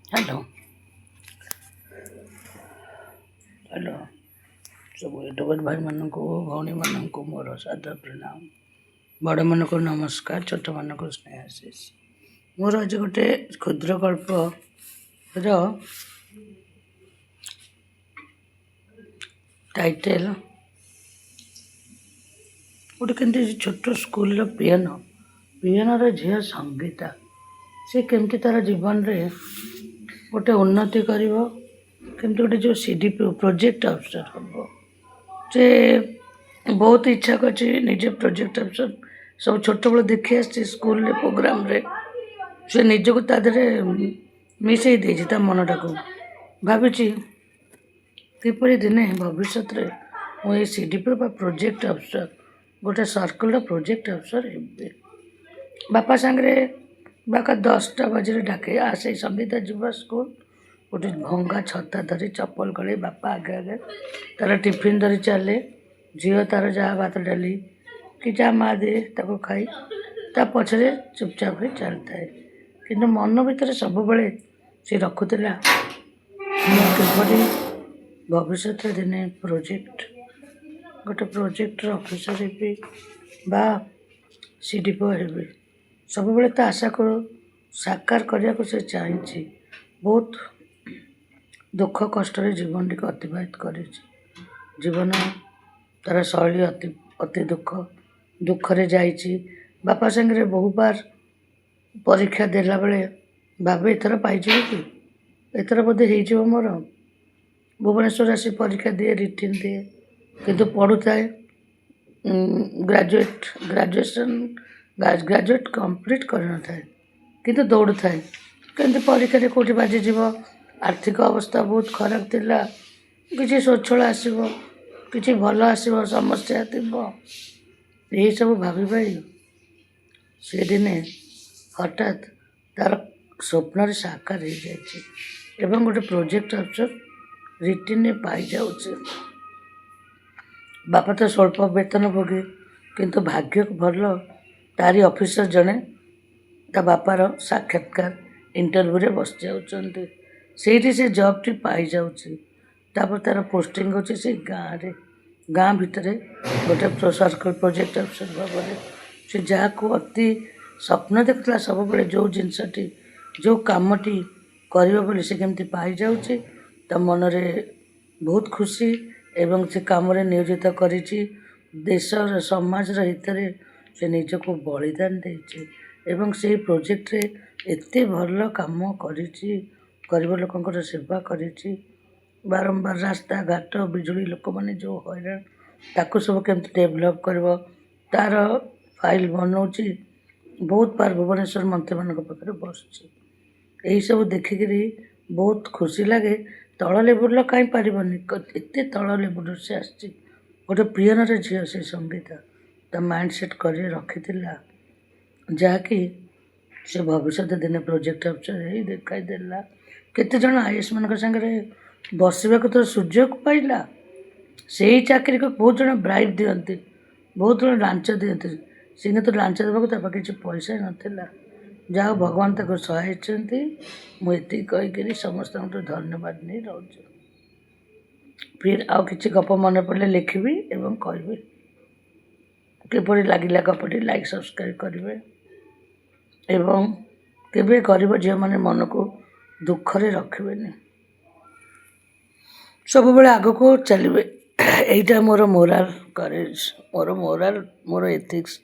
Hello hello सब YouTuber भाई मानक भौणी मानक मोर सादर प्रणाम। बड़ मान को नमस्कार, छोट मान को स्नेह आशीष। मोर आज गोटे क्षुद्र गल्प टाइटेल गोटे केमती छोट स्कूल पियनर झील संगीता से केमती तार जीवन रे गोटे उन्नति कर केमती गोटे जो सीडी प्रोजेक्ट अफसर हम से बहुत इच्छा करछि निजे प्रोजेक्ट अफसर सब छोट बेलू देखी आसी स्कूल रे प्रोग्राम रे से निजको ता देहरे मिसई देछि ता मनटा को भाविछि किपरि दिने भविष्य रे मु सीडीपी प्रोजेक्ट अफसर गोटे सर्कल प्रोजेक्ट अफसर हेबे। बापा सांगे बाका 10टा बजे डाके आसे संगीता जीवा स्कूल गोटे भंगा छता धरी चप्पल गले बापा आगे आगे तार टिफिन धरी चले झील तार जहाँ भात डाली कि जहाँ माँ दे ताको खाई ता पछरे चुपचाप चलता है कि मन भितर सब बड़े से रखुला किपरि भविष्य दिने प्रोजेक्ट गोटे प्रोजेक्टर अफिसर हेबी बा सीडीपो हेबी सब बड़े तो आशा को साकार करने को से चाहिए। बहुत दुख कष्ट जीवन टी अतिबाहित कर जीवन तार शैली अति दुखरे जाइए। बापा सांगे बहु बार परीक्षा देला बेले भावे एथर पाइज कि एथर बोधे हो मोर भुवनेश्वर आसी परीक्षा दिए रिटिन दिए किंतु पढ़ू थाए ग्रेजुएट कंप्लीट कर न थाए किंतु दौड़ू थाए केमती परीक्षा कौटी बाजिज आर्थिक अवस्था बहुत खराब थिला किसी स्वच्छल आसब कि भल आसब समस्या थी यही सब भाभी भाई से दिने हठात तार स्वप्न साकार हो जाए गोटे प्रोजेक्ट अफसर रिटिन पाई जाऊे। बापा तो स्वल्प वेतन भोगे किंतु भाग्य भल तारी ऑफिसर जड़े ता बापार साक्षात्कार इंटरव्यू रे बस जाउछन्ते सेठी से जॉब टी पाई जाउछि तापर तार पोस्टिंग होछि से गाँ भितर गोटे सर्कल प्रोजेक्ट अफसर भाव से जहाँ को अति स्वप्न देखला सब बड़े जो जिनसटी जो कामटी करियो बोली से केमती पाई जाउछि ता मनरे बहुत खुशी एवं से काम नियोजित करिछि देशर समाजर हितरे से निजको बलिदान देछि एवं से प्रोजेक्ट रे एते भल काम करिछि गरीब लोकंकर सेवा करिछि बारंबार रास्ता घाट बिजुली लोक मैंने जो हैरान ताको सब केमती डेभलप करब तार फाइल बनाऊँगी बहुत बार भुवनेश्वर मंत्री मान पाखे बसुची यही सब देखिकी बहुत खुशी लगे तल लेवल कहीं पारनि एत तल लेवल से आसी गोटे पियनर झील से संगीता ता माइंड सेट कर रखी जहाँकि से भविष्य दिन प्रोजेक्ट अफसर ही देखाई देला केते जन आईएएस मान सागर बसवा तो सुजोग पाइला से ही चाकरी को बहुत जन ब्राइब दिखती बहुत जन लांच दिखती सीने तो लांच देवाक किसी पैसा नाला जहाँ भगवान तक सहायती मुझे कहीकि समस्त धन्यवाद नहीं रोचे। फिर आउ कि गप मन पड़े लिखी एवं कहि किपरि लगिला गपटी लाइक सब्सक्राइब करेंगे एवं केबे गरीब झील मैंने मन को दुखरे रखिए सब बेले आग को चलिए। यहीटा मोर मोराल करेज मोर एथिक्स